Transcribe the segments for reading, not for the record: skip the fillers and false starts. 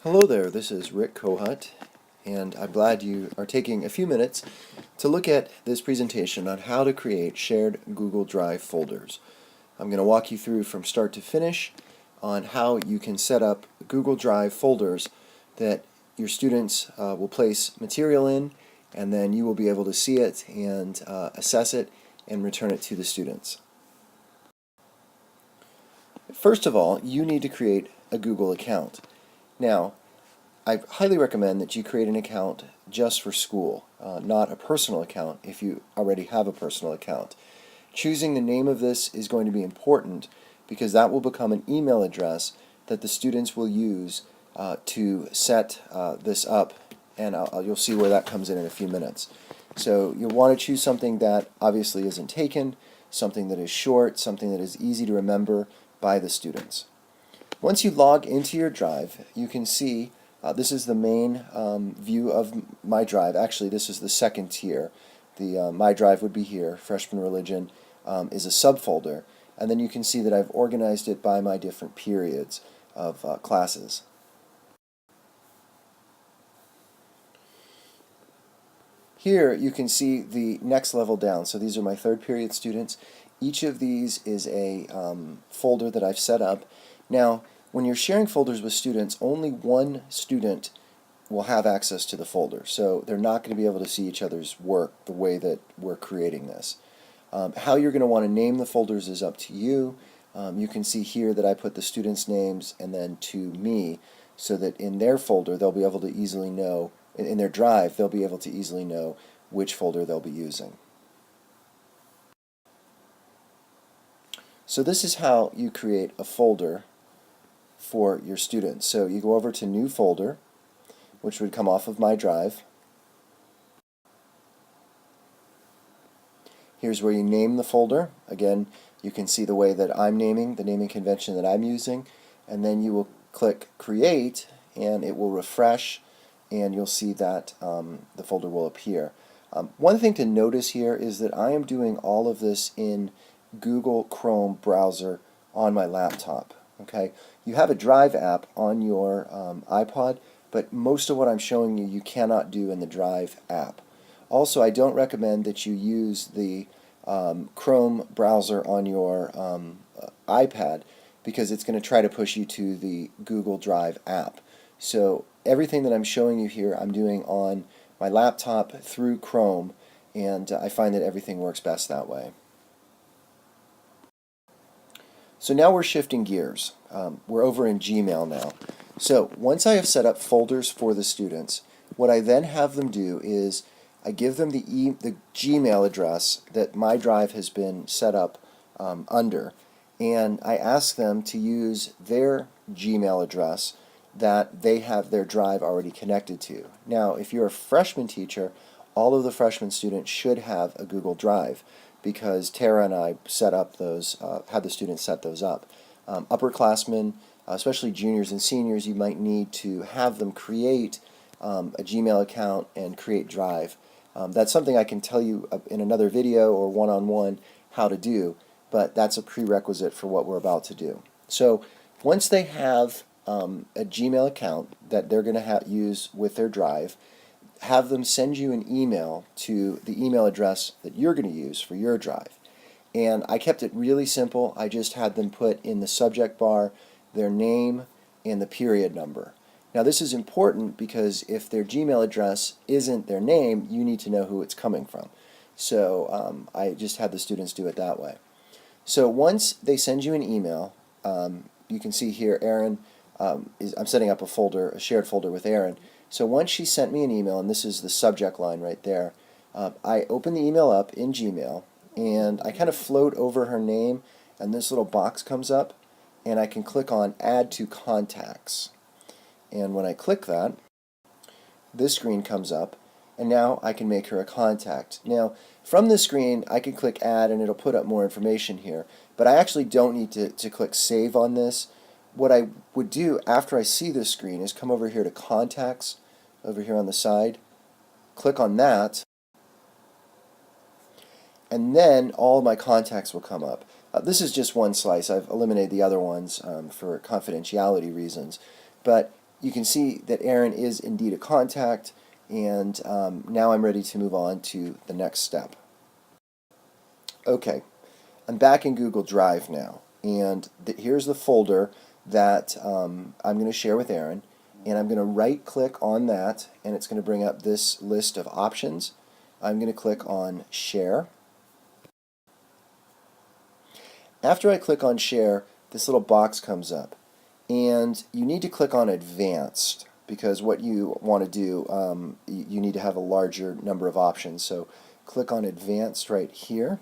Hello there, this is Rick Kohut, and I'm glad you are taking a few minutes to look at this presentation on how to create shared Google Drive folders. I'm going to walk you through from start to finish on how you can set up Google Drive folders that your students will place material in, and then you will be able to see it and assess it and return it to the students. First of all, you need to create a Google account. Now, I highly recommend that you create an account just for school, not a personal account if you already have a personal account. Choosing the name of this is going to be important because that will become an email address that the students will use to set this up, and you'll see where that comes in a few minutes. So you'll want to choose something that obviously isn't taken, something that is short, something that is easy to remember by the students. Once you log into your Drive, you can see this is the main view of My Drive. Actually, this is the second tier. The My Drive would be here. Freshman Religion is a subfolder. And then you can see that I've organized it by my different periods of classes. Here you can see the next level down. So these are my third period students. Each of these is a folder that I've set up. Now, when you're sharing folders with students, only one student will have access to the folder. So they're not going to be able to see each other's work the way that we're creating this. How you're going to want to name the folders is up to you. You can see here that I put the students' names and then to me, so that in their folder they'll be able to easily know, in their Drive, they'll be able to easily know which folder they'll be using. So this is how you create a folder for your students. So you go over to New Folder, which would come off of My Drive. Here's where you name the folder. Again, you can see the way that I'm naming, the naming convention that I'm using, and then you will click Create, and it will refresh, and you'll see that the folder will appear. One thing to notice here is that I am doing all of this in Google Chrome browser on my laptop. Okay, you have a Drive app on your iPod, but most of what I'm showing you, you cannot do in the Drive app. Also, I don't recommend that you use the Chrome browser on your iPad because it's going to try to push you to the Google Drive app. So everything that I'm showing you here, I'm doing on my laptop through Chrome, and I find that everything works best that way. So now we're shifting gears. We're over in Gmail now. So once I have set up folders for the students, what I then have them do is I give them the Gmail address that My Drive has been set up under, and I ask them to use their Gmail address that they have their Drive already connected to. Now, if you're a freshman teacher, all of the freshman students should have a Google Drive, because Tara and I set up those, had the students set those up. Upperclassmen, especially juniors and seniors, you might need to have them create a Gmail account and create Drive. That's something I can tell you in another video or one-on-one how to do, but that's a prerequisite for what we're about to do. So once they have a Gmail account that they're going to use with their Drive, have them send you an email to the email address that you're going to use for your Drive. And I kept it really simple. I just had them put in the subject bar their name and the period number. Now this is important because if their Gmail address isn't their name, you need to know who it's coming from. So I just had the students do it that way. So once they send you an email, you can see here Erin, I'm setting up a folder, a shared folder with Erin. So once she sent me an email, and this is the subject line right there, I open the email up in Gmail, and I kind of float over her name, and this little box comes up, and I can click on Add to Contacts. And when I click that, this screen comes up, and now I can make her a contact. Now, from this screen, I can click Add, and it'll put up more information here, but I actually don't need to click Save on this. What I would do after I see this screen is come over here to Contacts, over here on the side, click on that, and then all my contacts will come up. This is just one slice. I've eliminated the other ones for confidentiality reasons, but you can see that Erin is indeed a contact, and now I'm ready to move on to the next step. Okay, I'm back in Google Drive now, and here's the folder that I'm going to share with Erin, and I'm going to right click on that, and it's going to bring up this list of options. I'm going to click on Share. After I click on Share, this little box comes up, and you need to click on Advanced, because what you want to do, you need to have a larger number of options. So click on Advanced right here.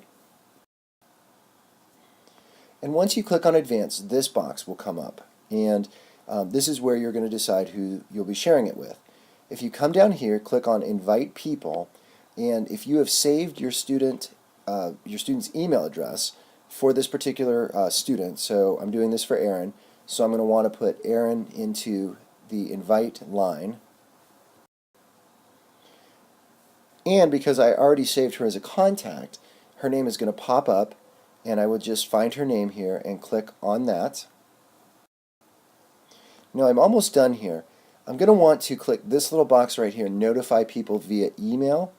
And once you click on Advanced, this box will come up, and this is where you're going to decide who you'll be sharing it with. If you come down here, click on Invite People, and if you have saved your student's email address for this particular student, so I'm doing this for Erin, so I'm going to want to put Erin into the invite line. And because I already saved her as a contact, her name is going to pop up, and I will just find her name here and click on that. Now I'm almost done here. I'm going to want to click this little box right here, Notify People via Email,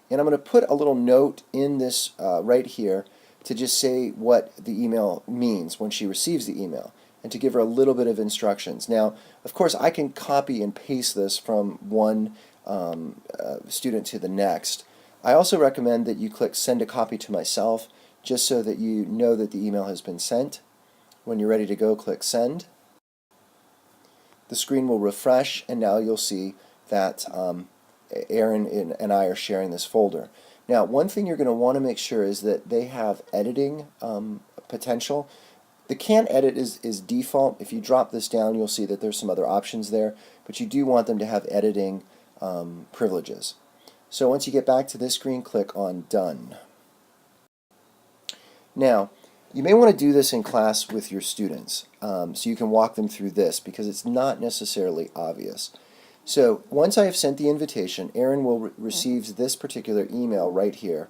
and I'm going to put a little note in this right here to just say what the email means when she receives the email, and to give her a little bit of instructions. Now, of course, I can copy and paste this from one student to the next. I also recommend that you click Send a Copy to Myself, just so that you know that the email has been sent. When you're ready to go, click Send. The screen will refresh, and now you'll see that Erin and I are sharing this folder. Now, one thing you're going to want to make sure is that they have editing potential. The Can Edit is default. If you drop this down, you'll see that there's some other options there, but you do want them to have editing privileges. So once you get back to this screen, click on Done. Now, you may want to do this in class with your students, so you can walk them through this, because it's not necessarily obvious. So once I have sent the invitation, Erin will receive this particular email right here,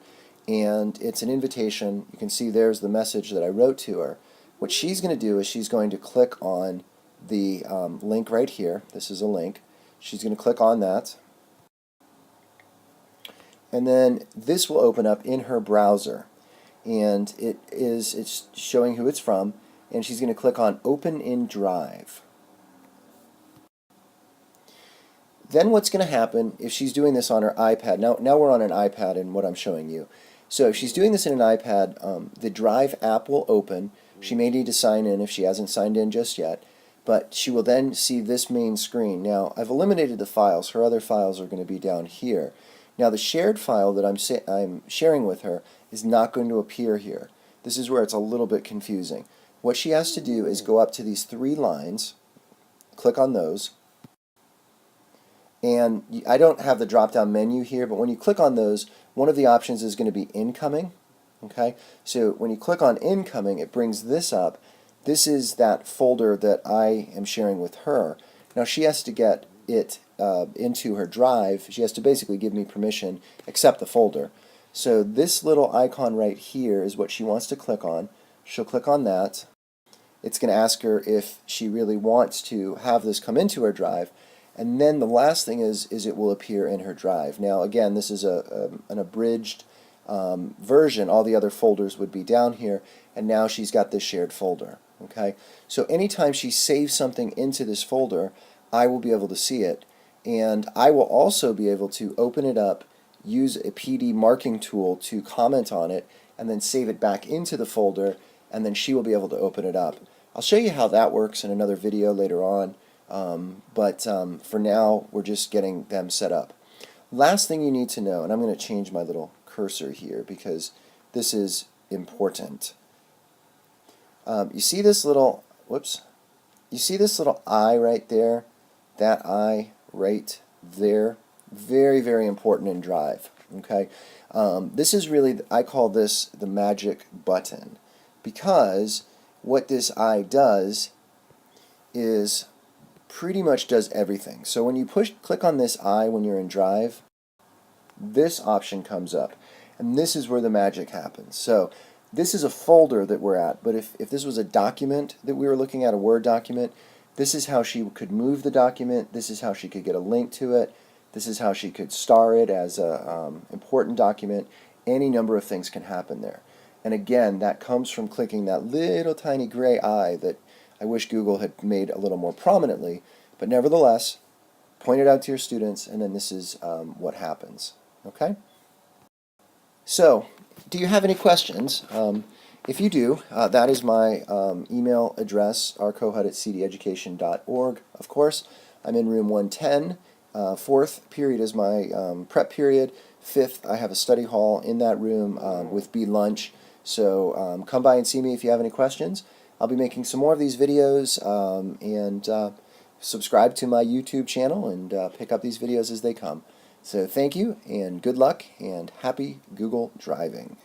and it's an invitation. You can see there's the message that I wrote to her. What she's going to do is she's going to click on the link right here. This is a link. She's going to click on that, and then this will open up in her browser, and it's showing who it's from, and she's going to click on Open in Drive. Then what's going to happen if she's doing this on her iPad? Now we're on an iPad in what I'm showing you. So if she's doing this in an iPad, the Drive app will open. She may need to sign in if she hasn't signed in just yet, but she will then see this main screen. Now, I've eliminated the files. Her other files are going to be down here. Now, the shared file that I'm sharing with her is not going to appear here. This is where it's a little bit confusing. What she has to do is go up to these three lines, click on those, and I don't have the drop-down menu here, but when you click on those, one of the options is going to be Incoming. Okay, so when you click on Incoming, it brings this up. This is that folder that I am sharing with her. Now she has to get it into her drive. She has to basically give me permission, accept the folder. So this little icon right here is what she wants to click on. She'll click on that. It's going to ask her if she really wants to have this come into her drive. And then the last thing is it will appear in her drive. Now again, this is an abridged version. All the other folders would be down here, and now she's got this shared folder. Okay, so anytime she saves something into this folder, I will be able to see it, and I will also be able to open it up, use a PD marking tool to comment on it, and then save it back into the folder, and then she will be able to open it up. I'll show you how that works in another video later on, but for now we're just getting them set up. Last thing you need to know, and I'm going to change my little cursor here because this is important. You see this little, whoops, you see this little I right there? That I right there? Very, very important in Drive. Okay, this is really, I call this the magic button, because what this I does is pretty much does everything. So when you click on this I when you're in Drive, this option comes up, and this is where the magic happens. So this is a folder that we're at, but if this was a document that we were looking at, a Word document, This is how she could move the document. This is how she could get a link to it. This is how she could star it as a important document. Any number of things can happen there. And again, that comes from clicking that little tiny gray eye that I wish Google had made a little more prominently. But nevertheless, point it out to your students, and then this is what happens. Okay? So, do you have any questions? If you do, that is my email address, rcohut@cdeducation.org. Of course, I'm in room 110. Fourth period is my prep period. Fifth, I have a study hall in that room with B lunch. So come by and see me if you have any questions. I'll be making some more of these videos, and subscribe to my YouTube channel and pick up these videos as they come. So thank you, and good luck, and happy Google driving.